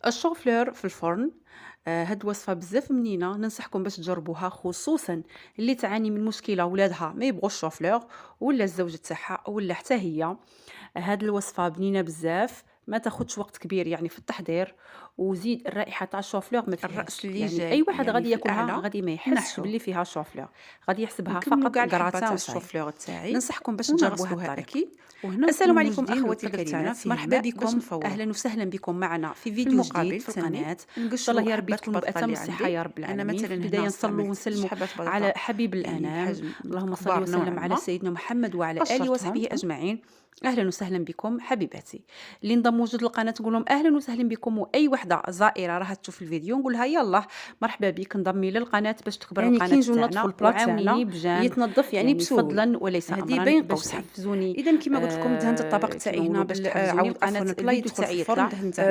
الشوفلور في الفرن. هاد الوصفة بزاف منينة، ننصحكم باش تجربوها، خصوصا اللي تعاني من مشكلة ولادها ما يبغوش الشوفلور، ولا الزوج تاعها، ولا حتى هي. هاد الوصفة بنينة بزاف، ما تاخدش وقت كبير يعني في التحضير، وزيد الرائحة تاع الشوفلور ما الرأس فيهاش، اللي يعني أي جاي واحد يعني غادي في ياكلها الأعلى غادي ما يحسش نحوه، باللي فيها شوفلور، غادي يحسبها نكملوا فقط كاع الحبة غراتان تاع وصاي. الشوفلور تاعي ننصحكم باش تجربوا هاد ونغسلوها الطريقة. أكيد، وهنا السلام نكون عليكم موجدين أخواتي القدر تاعنا الكريمات، فيه مرحبا الماء باش بكم، نفوره. أهلا وسهلا بكم معنا في في فيديو المقابل جديد في ثاني القناة. إن شاء الله نقشروا يا ربي حبات تكونوا البطاطا بأتم اللي الصحة يا عندي. رب أنا العالمين. في مثلا هنا البداية نصلوا استعملت 6 ونسلموا حبات على بطاطا حبيب يعني الأنام. بحجم اللهم صل كبار نوعا وسلم على ما، سيدنا محمد وعلى آله قشرتهم. وصحبه أجمعين. أهلا وسهلا بكم حبيباتي اللي انضموا جدد للقناة، نقول لهم أهلا وسهلا بكم، وأي وحدة زائرة راها تشوف الفيديو نقول لها يلا مرحبا بك، انضمي للقناة باش تكبر يعني القناة كي نجيو ننظفوا تاعنا، البلا وعاونيني تاعنا بجان، يتنظف يعني يعني بسهوله، فضلا وليس هذه أمرا، بين باش قوسين. تحفزوني اذا كما قلت لكم دهنت الطبق كما تاعي هنا نقولوا باش تحفزوني عاود القناة عفوا البلا الفيديو يدخل في تاعي الفرن يطلع دهنته